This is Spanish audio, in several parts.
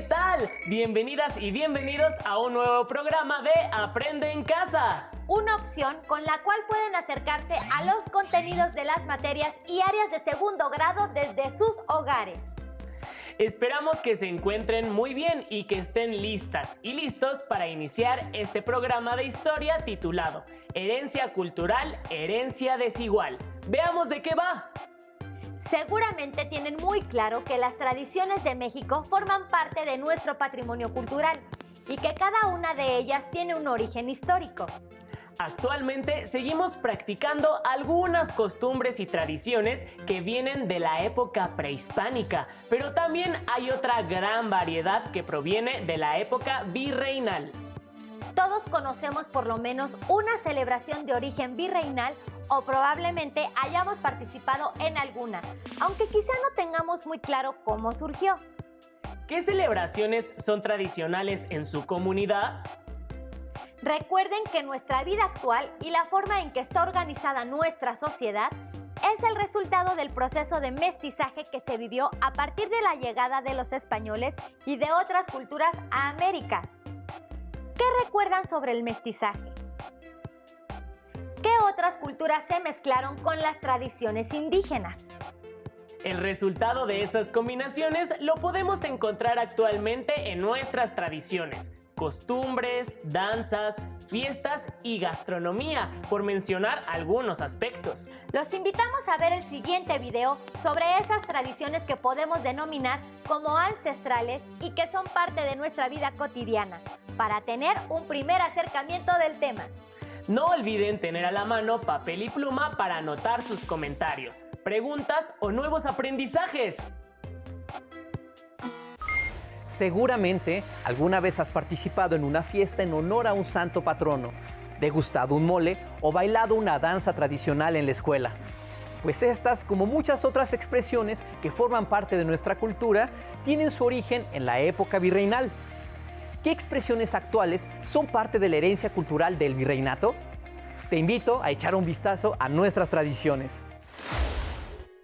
¿Qué tal? Bienvenidas y bienvenidos a un nuevo programa de Aprende en Casa. Una opción con la cual pueden acercarse a los contenidos de las materias y áreas de segundo grado desde sus hogares. Esperamos que se encuentren muy bien y que estén listas y listos para iniciar este programa de historia titulado Herencia Cultural, Herencia Desigual. Veamos de qué va. Seguramente tienen muy claro que las tradiciones de México forman parte de nuestro patrimonio cultural y que cada una de ellas tiene un origen histórico. Actualmente seguimos practicando algunas costumbres y tradiciones que vienen de la época prehispánica, pero también hay otra gran variedad que proviene de la época virreinal. Todos conocemos por lo menos una celebración de origen virreinal o probablemente hayamos participado en alguna, aunque quizá no tengamos muy claro cómo surgió. ¿Qué celebraciones son tradicionales en su comunidad? Recuerden que nuestra vida actual y la forma en que está organizada nuestra sociedad es el resultado del proceso de mestizaje que se vivió a partir de la llegada de los españoles y de otras culturas a América. ¿Qué recuerdan sobre el mestizaje? ¿Qué otras culturas se mezclaron con las tradiciones indígenas? El resultado de esas combinaciones lo podemos encontrar actualmente en nuestras tradiciones, costumbres, danzas, fiestas y gastronomía, por mencionar algunos aspectos. Los invitamos a ver el siguiente video sobre esas tradiciones que podemos denominar como ancestrales y que son parte de nuestra vida cotidiana, para tener un primer acercamiento del tema. No olviden tener a la mano papel y pluma para anotar sus comentarios, preguntas o nuevos aprendizajes. Seguramente alguna vez has participado en una fiesta en honor a un santo patrono, degustado un mole o bailado una danza tradicional en la escuela. Pues estas, como muchas otras expresiones que forman parte de nuestra cultura, tienen su origen en la época virreinal. ¿Qué expresiones actuales son parte de la herencia cultural del virreinato? Te invito a echar un vistazo a nuestras tradiciones.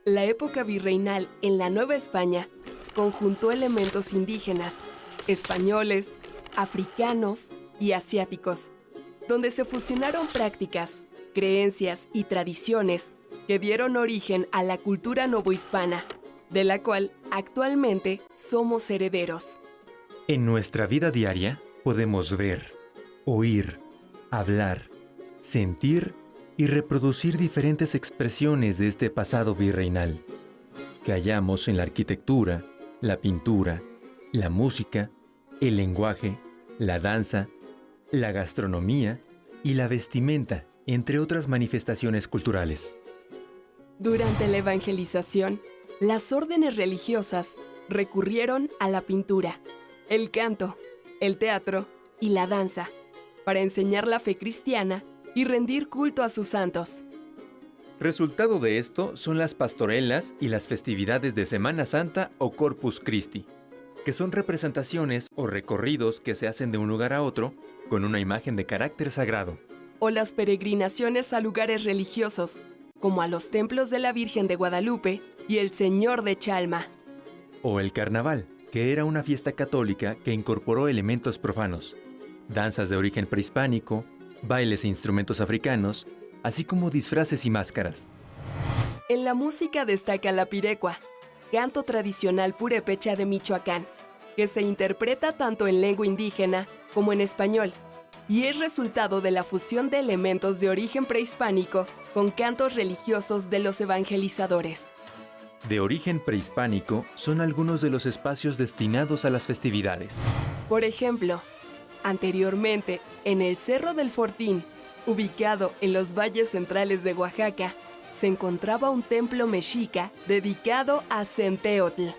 La época virreinal en la Nueva España conjuntó elementos indígenas, españoles, africanos y asiáticos, donde se fusionaron prácticas, creencias y tradiciones que dieron origen a la cultura novohispana, de la cual actualmente somos herederos. En nuestra vida diaria podemos ver, oír, hablar, sentir y reproducir diferentes expresiones de este pasado virreinal, que hallamos en la arquitectura, la pintura, la música, el lenguaje, la danza, la gastronomía y la vestimenta, entre otras manifestaciones culturales. Durante la evangelización, las órdenes religiosas recurrieron a la pintura, el canto, el teatro y la danza para enseñar la fe cristiana y rendir culto a sus santos. Resultado de esto son las pastorelas y las festividades de Semana Santa o Corpus Christi, que son representaciones o recorridos que se hacen de un lugar a otro con una imagen de carácter sagrado. O las peregrinaciones a lugares religiosos, como a los templos de la Virgen de Guadalupe y el Señor de Chalma. O el carnaval, que era una fiesta católica que incorporó elementos profanos, danzas de origen prehispánico, bailes e instrumentos africanos, así como disfraces y máscaras. En la música destaca la pirecua, canto tradicional purépecha de Michoacán, que se interpreta tanto en lengua indígena como en español, y es resultado de la fusión de elementos de origen prehispánico con cantos religiosos de los evangelizadores. De origen prehispánico son algunos de los espacios destinados a las festividades. Por ejemplo, anteriormente, en el Cerro del Fortín, ubicado en los valles centrales de Oaxaca, se encontraba un templo mexica dedicado a Centeotl,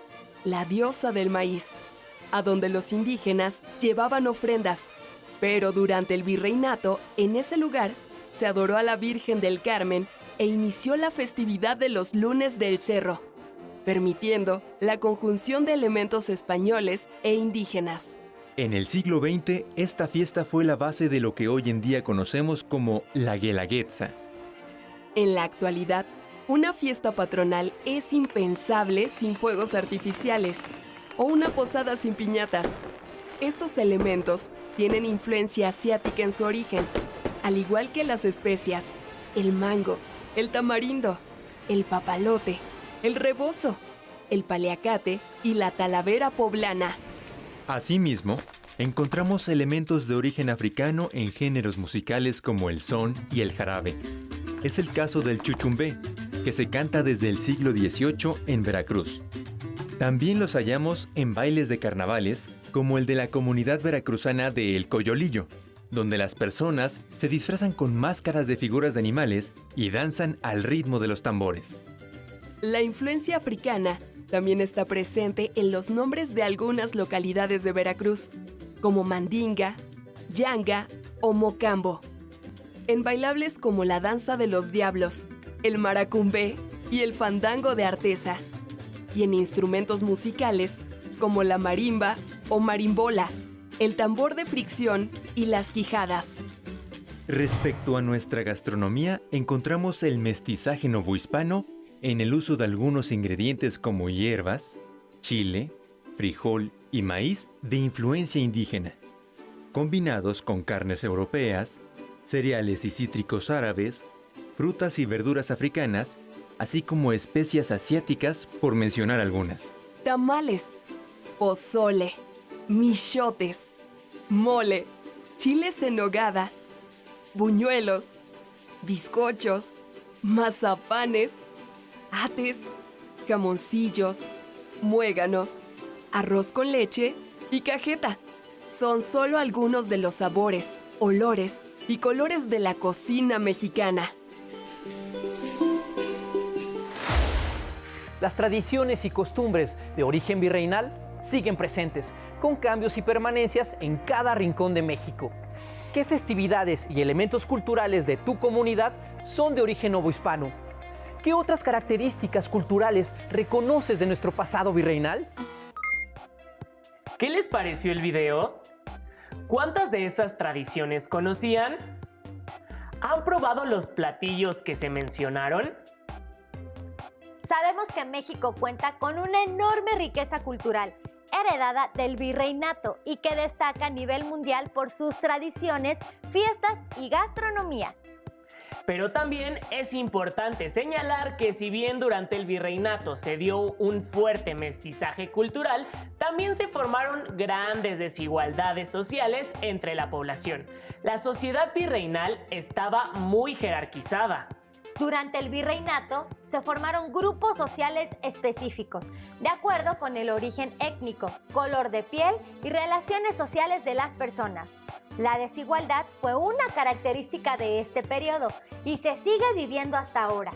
la diosa del maíz, a donde los indígenas llevaban ofrendas, pero durante el virreinato, en ese lugar, se adoró a la Virgen del Carmen e inició la festividad de los lunes del cerro, permitiendo la conjunción de elementos españoles e indígenas. En el siglo XX, esta fiesta fue la base de lo que hoy en día conocemos como la Guelaguetza. En la actualidad, una fiesta patronal es impensable sin fuegos artificiales, o una posada sin piñatas. Estos elementos tienen influencia asiática en su origen, al igual que las especias, el mango, el tamarindo, el papalote, el rebozo, el paliacate y la talavera poblana. Asimismo, encontramos elementos de origen africano en géneros musicales como el son y el jarabe. Es el caso del chuchumbé, que se canta desde el siglo XVIII en Veracruz. También los hallamos en bailes de carnavales, como el de la comunidad veracruzana de El Coyolillo, donde las personas se disfrazan con máscaras de figuras de animales y danzan al ritmo de los tambores. La influencia africana también está presente en los nombres de algunas localidades de Veracruz, como Mandinga, Yanga o Mocambo. En bailables como la danza de los diablos, el maracumbé y el fandango de Artesa. Y en instrumentos musicales como la marimba o marimbola, el tambor de fricción y las quijadas. Respecto a nuestra gastronomía, encontramos el mestizaje novohispano en el uso de algunos ingredientes como hierbas, chile, frijol y maíz de influencia indígena, combinados con carnes europeas, cereales y cítricos árabes, frutas y verduras africanas, así como especias asiáticas, por mencionar algunas. Tamales, pozole, michotes, mole, chiles en nogada, buñuelos, bizcochos, mazapanes, ates, jamoncillos, muéganos, arroz con leche y cajeta. Son solo algunos de los sabores, olores y colores de la cocina mexicana. Las tradiciones y costumbres de origen virreinal siguen presentes, con cambios y permanencias en cada rincón de México. ¿Qué festividades y elementos culturales de tu comunidad son de origen novohispano? ¿Qué otras características culturales reconoces de nuestro pasado virreinal? ¿Qué les pareció el video? ¿Cuántas de esas tradiciones conocían? ¿Han probado los platillos que se mencionaron? Sabemos que México cuenta con una enorme riqueza cultural, heredada del virreinato y que destaca a nivel mundial por sus tradiciones, fiestas y gastronomía. Pero también es importante señalar que si bien durante el virreinato se dio un fuerte mestizaje cultural, también se formaron grandes desigualdades sociales entre la población. La sociedad virreinal estaba muy jerarquizada. Durante el virreinato se formaron grupos sociales específicos, de acuerdo con el origen étnico, color de piel y relaciones sociales de las personas. La desigualdad fue una característica de este periodo y se sigue viviendo hasta ahora.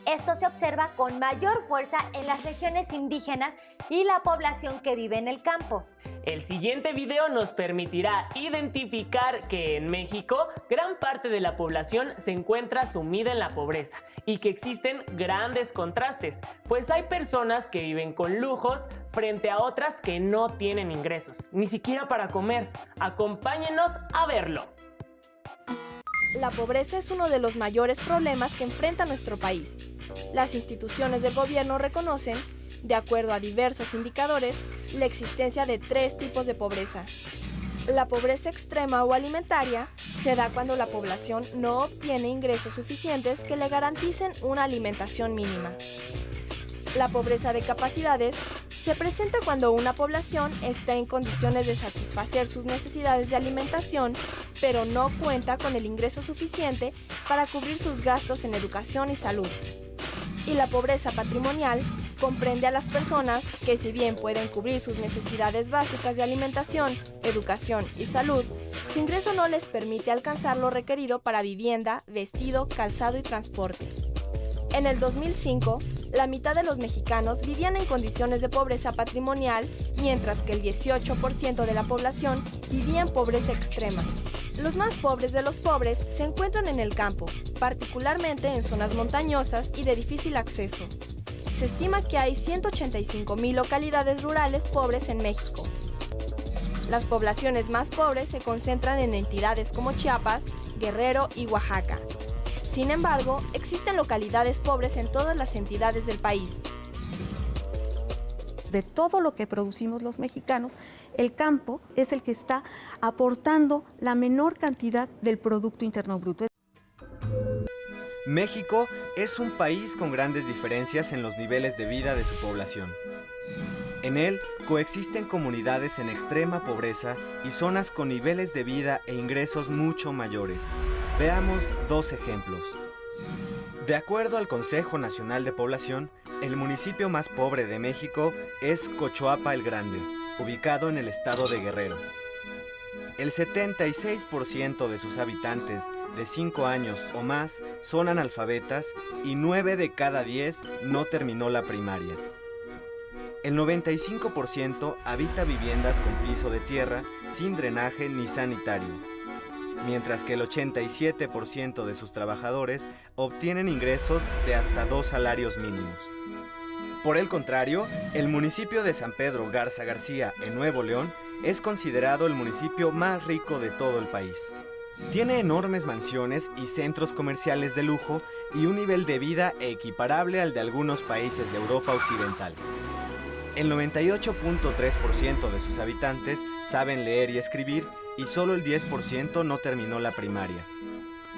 Esto se observa con mayor fuerza en las regiones indígenas y la población que vive en el campo. El siguiente video nos permitirá identificar que en México gran parte de la población se encuentra sumida en la pobreza y que existen grandes contrastes, pues hay personas que viven con lujos frente a otras que no tienen ingresos, ni siquiera para comer. Acompáñenos a verlo. La pobreza es uno de los mayores problemas que enfrenta nuestro país. Las instituciones del gobierno reconocen, de acuerdo a diversos indicadores, la existencia de 3 tipos de pobreza. La pobreza extrema o alimentaria se da cuando la población no obtiene ingresos suficientes que le garanticen una alimentación mínima. La pobreza de capacidades se presenta cuando una población está en condiciones de satisfacer sus necesidades de alimentación, pero no cuenta con el ingreso suficiente para cubrir sus gastos en educación y salud. Y la pobreza patrimonial comprende a las personas que, si bien pueden cubrir sus necesidades básicas de alimentación, educación y salud, su ingreso no les permite alcanzar lo requerido para vivienda, vestido, calzado y transporte. En el 2005, la mitad de los mexicanos vivían en condiciones de pobreza patrimonial, mientras que el 18% de la población vivía en pobreza extrema. Los más pobres de los pobres se encuentran en el campo, particularmente en zonas montañosas y de difícil acceso. Se estima que hay 185,000 localidades rurales pobres en México. Las poblaciones más pobres se concentran en entidades como Chiapas, Guerrero y Oaxaca. Sin embargo, existen localidades pobres en todas las entidades del país. de todo lo que producimos los mexicanos, el campo es el que está aportando la menor cantidad del Producto Interno Bruto. México es un país con grandes diferencias en los niveles de vida de su población. En él coexisten comunidades en extrema pobreza y zonas con niveles de vida e ingresos mucho mayores. Veamos dos ejemplos. De acuerdo al Consejo Nacional de Población, el municipio más pobre de México es Cochoapa el Grande, ubicado en el estado de Guerrero. El 76% de sus habitantes de 5 años o más son analfabetas y 9 de cada 10 no terminó la primaria. El 95% habita viviendas con piso de tierra, sin drenaje ni sanitario, mientras que el 87% de sus trabajadores obtienen ingresos de hasta 2 salarios mínimos. Por el contrario, el municipio de San Pedro Garza García, en Nuevo León, es considerado el municipio más rico de todo el país. Tiene enormes mansiones y centros comerciales de lujo y un nivel de vida equiparable al de algunos países de Europa Occidental. El 98.3% de sus habitantes saben leer y escribir y solo el 10% no terminó la primaria.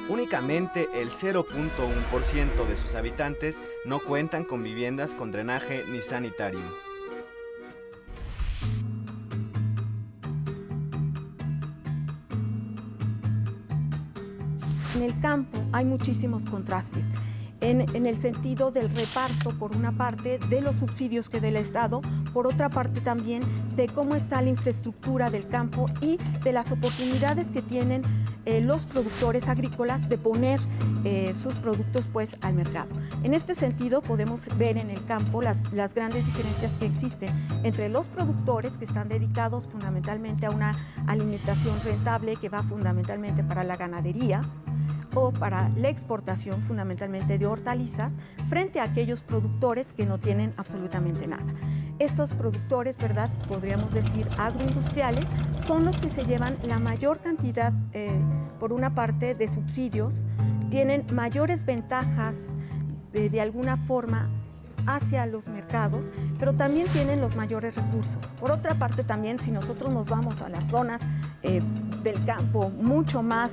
Únicamente el 0.1% de sus habitantes no cuentan con viviendas con drenaje ni sanitario. En el campo hay muchísimos contrastes, en el sentido del reparto, por una parte, de los subsidios que del Estado, por otra parte también de cómo está la infraestructura del campo y de las oportunidades que tienen los productores agrícolas de poner sus productos pues al mercado. En este sentido podemos ver en el campo las grandes diferencias que existen entre los productores que están dedicados fundamentalmente a una alimentación rentable que va fundamentalmente para la ganadería o para la exportación fundamentalmente de hortalizas, frente a aquellos productores que no tienen absolutamente nada. Estos productores, ¿verdad?, podríamos decir agroindustriales, son los que se llevan la mayor cantidad, por una parte, de subsidios, tienen mayores ventajas de alguna forma hacia los mercados, pero también tienen los mayores recursos. Por otra parte, también si nosotros nos vamos a las zonas del campo mucho más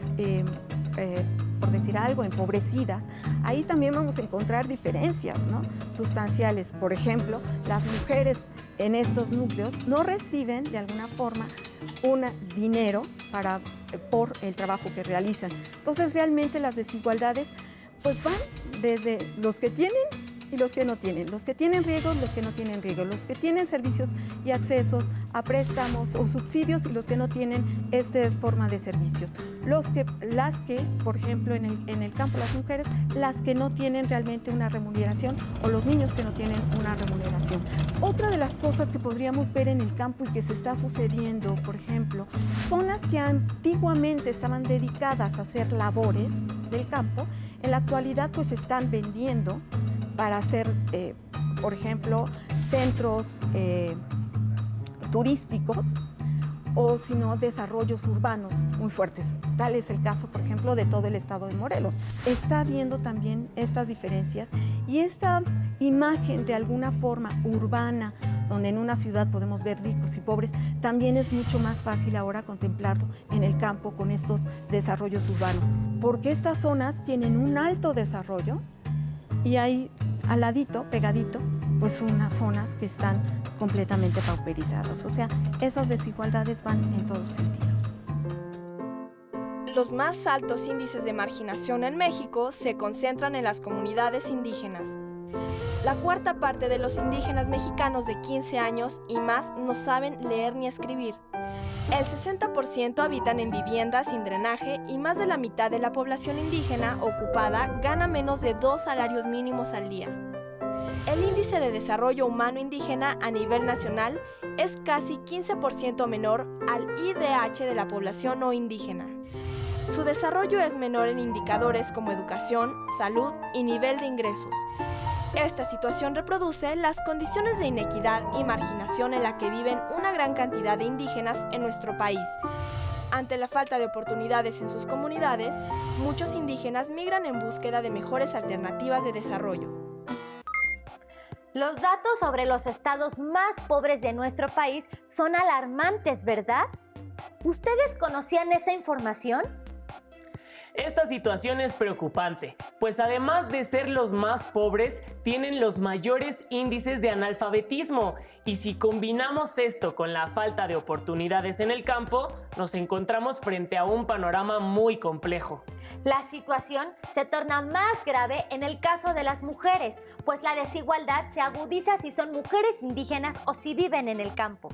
por decir algo, empobrecidas, ahí también vamos a encontrar diferencias, ¿no?, sustanciales. Por ejemplo, las mujeres en estos núcleos no reciben de alguna forma un dinero por el trabajo que realizan. Entonces realmente las desigualdades pues van desde los que tienen y los que no tienen, los que tienen riegos, los que no tienen riegos, los que tienen servicios y accesos a préstamos o subsidios y los que no tienen esta forma de servicios. Las que, por ejemplo, en el campo, las mujeres, las que no tienen realmente una remuneración o los niños que no tienen una remuneración. Otra de las cosas que podríamos ver en el campo y que se está sucediendo, por ejemplo, son las que antiguamente estaban dedicadas a hacer labores del campo, en la actualidad pues se están vendiendo para hacer, por ejemplo, centros turísticos o si no, desarrollos urbanos muy fuertes. Tal es el caso, por ejemplo, de todo el estado de Morelos. Está habiendo también estas diferencias y esta imagen de alguna forma urbana, donde en una ciudad podemos ver ricos y pobres, también es mucho más fácil ahora contemplarlo en el campo con estos desarrollos urbanos, porque estas zonas tienen un alto desarrollo y hay al ladito, pegadito, pues unas zonas que están completamente pauperizadas. O sea, esas desigualdades van en todos sentidos. Los más altos índices de marginación en México se concentran en las comunidades indígenas. La cuarta parte de los indígenas mexicanos de 15 años y más no saben leer ni escribir. El 60% habitan en viviendas sin drenaje y más de la mitad de la población indígena ocupada gana menos de 2 salarios mínimos al día. El índice de desarrollo humano indígena a nivel nacional es casi 15% menor al IDH de la población no indígena. Su desarrollo es menor en indicadores como educación, salud y nivel de ingresos. Esta situación reproduce las condiciones de inequidad y marginación en la que viven una gran cantidad de indígenas en nuestro país. Ante la falta de oportunidades en sus comunidades, muchos indígenas migran en búsqueda de mejores alternativas de desarrollo. Los datos sobre los estados más pobres de nuestro país son alarmantes, ¿verdad? ¿Ustedes conocían esa información? Esta situación es preocupante, pues además de ser los más pobres, tienen los mayores índices de analfabetismo. Y si combinamos esto con la falta de oportunidades en el campo, nos encontramos frente a un panorama muy complejo. La situación se torna más grave en el caso de las mujeres, pues la desigualdad se agudiza si son mujeres indígenas o si viven en el campo.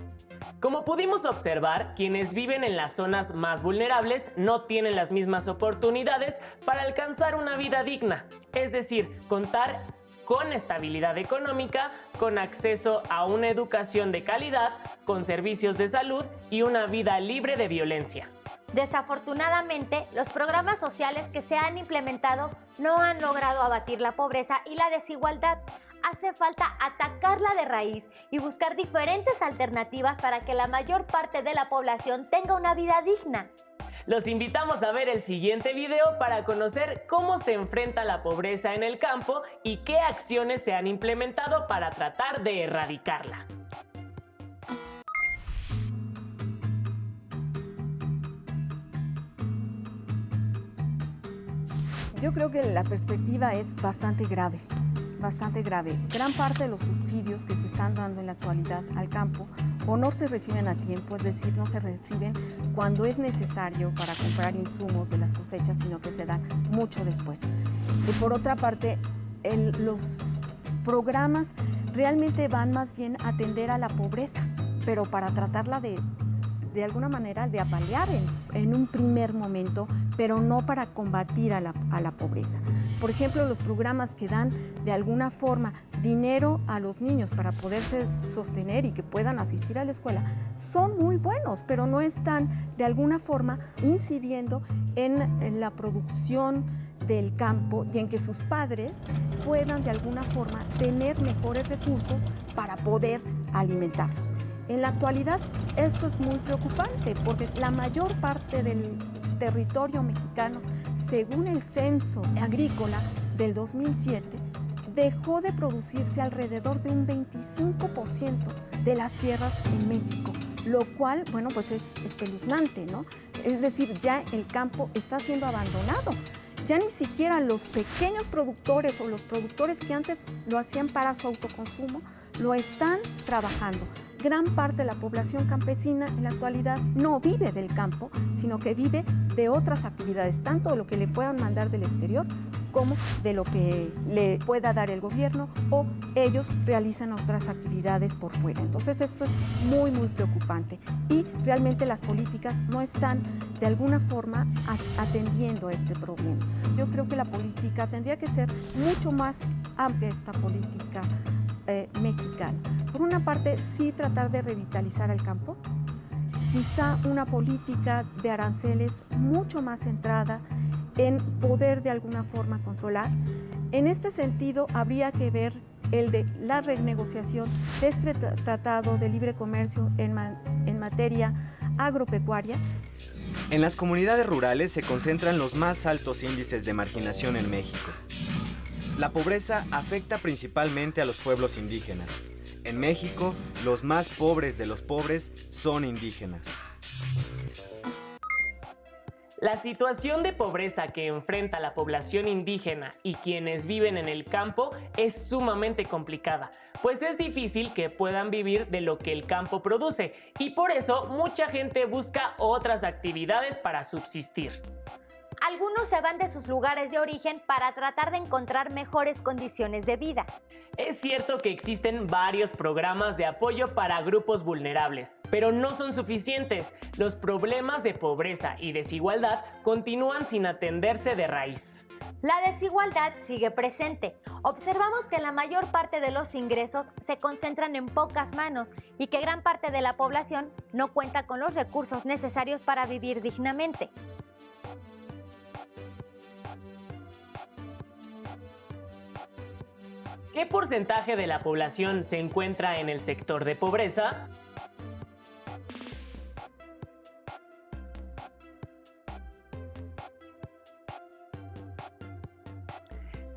Como pudimos observar, quienes viven en las zonas más vulnerables no tienen las mismas oportunidades para alcanzar una vida digna, es decir, contar con estabilidad económica, con acceso a una educación de calidad, con servicios de salud y una vida libre de violencia. Desafortunadamente, los programas sociales que se han implementado no han logrado abatir la pobreza y la desigualdad. Hace falta atacarla de raíz y buscar diferentes alternativas para que la mayor parte de la población tenga una vida digna. Los invitamos a ver el siguiente video para conocer cómo se enfrenta la pobreza en el campo y qué acciones se han implementado para tratar de erradicarla. Yo creo que la perspectiva es bastante grave. Gran parte de los subsidios que se están dando en la actualidad al campo o no se reciben a tiempo, es decir, no se reciben cuando es necesario para comprar insumos de las cosechas, sino que se dan mucho después. Y por otra parte, los programas realmente van más bien a atender a la pobreza, pero para tratarla de alguna manera de apalear en un primer momento, pero no para combatir a la pobreza. Por ejemplo, los programas que dan de alguna forma dinero a los niños para poderse sostener y que puedan asistir a la escuela son muy buenos, pero no están de alguna forma incidiendo en la producción del campo y en que sus padres puedan de alguna forma tener mejores recursos para poder alimentarlos. En la actualidad esto es muy preocupante porque la mayor parte del territorio mexicano, según el censo agrícola del 2007, dejó de producirse alrededor de un 25% de las tierras en México, lo cual, bueno, pues es espeluznante, ¿no? Es decir, ya el campo está siendo abandonado. Ya ni siquiera los pequeños productores o los productores que antes lo hacían para su autoconsumo, lo están trabajando. Gran parte de la población campesina en la actualidad no vive del campo, sino que vive de otras actividades, tanto de lo que le puedan mandar del exterior como de lo que le pueda dar el gobierno o ellos realizan otras actividades por fuera. Entonces esto es muy, muy preocupante y realmente las políticas no están de alguna forma atendiendo a este problema. Yo creo que la política tendría que ser mucho más amplia, esta política mexicana. Por una parte, sí tratar de revitalizar el campo, quizá una política de aranceles mucho más centrada en poder de alguna forma controlar. En este sentido, habría que ver el de la renegociación de este tratado de libre comercio en materia agropecuaria. En las comunidades rurales se concentran los más altos índices de marginación en México. La pobreza afecta principalmente a los pueblos indígenas. En México, los más pobres de los pobres son indígenas. La situación de pobreza que enfrenta la población indígena y quienes viven en el campo es sumamente complicada, pues es difícil que puedan vivir de lo que el campo produce y por eso mucha gente busca otras actividades para subsistir. Algunos se van de sus lugares de origen para tratar de encontrar mejores condiciones de vida. Es cierto que existen varios programas de apoyo para grupos vulnerables, pero no son suficientes. Los problemas de pobreza y desigualdad continúan sin atenderse de raíz. La desigualdad sigue presente. Observamos que la mayor parte de los ingresos se concentran en pocas manos y que gran parte de la población no cuenta con los recursos necesarios para vivir dignamente. ¿Qué porcentaje de la población se encuentra en el sector de pobreza?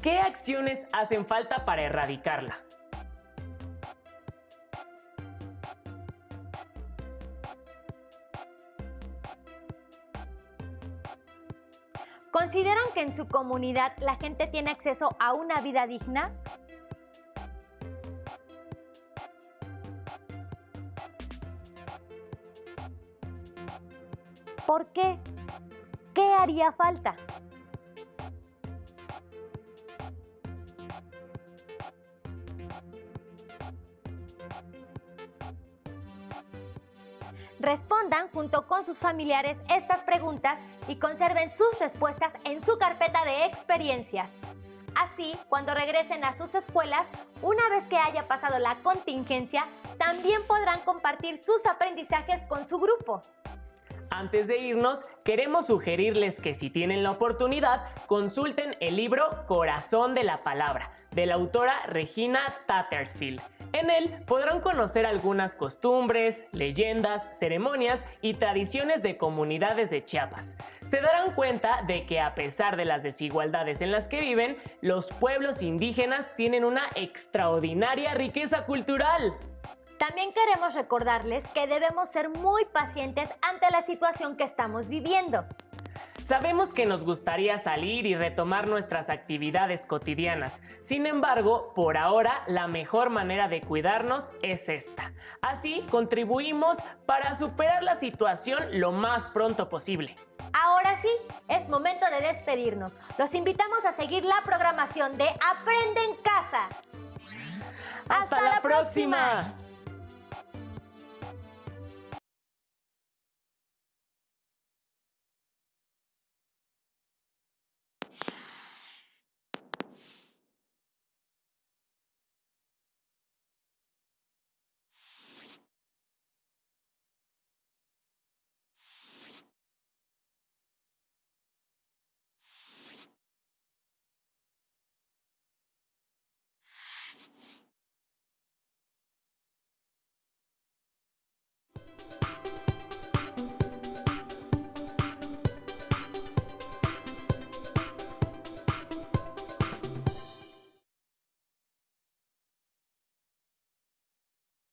¿Qué acciones hacen falta para erradicarla? ¿Consideran que en su comunidad la gente tiene acceso a una vida digna? ¿Por qué? ¿Qué haría falta? Respondan junto con sus familiares estas preguntas y conserven sus respuestas en su carpeta de experiencias. Así, cuando regresen a sus escuelas, una vez que haya pasado la contingencia, también podrán compartir sus aprendizajes con su grupo. Antes de irnos, queremos sugerirles que si tienen la oportunidad, consulten el libro Corazón de la Palabra, de la autora Regina Tattersfield. En él podrán conocer algunas costumbres, leyendas, ceremonias y tradiciones de comunidades de Chiapas. Se darán cuenta de que a pesar de las desigualdades en las que viven, los pueblos indígenas tienen una extraordinaria riqueza cultural. También queremos recordarles que debemos ser muy pacientes ante la situación que estamos viviendo. Sabemos que nos gustaría salir y retomar nuestras actividades cotidianas. Sin embargo, por ahora, la mejor manera de cuidarnos es esta. Así, contribuimos para superar la situación lo más pronto posible. Ahora sí, es momento de despedirnos. Los invitamos a seguir la programación de Aprende en Casa. ¡Hasta la próxima!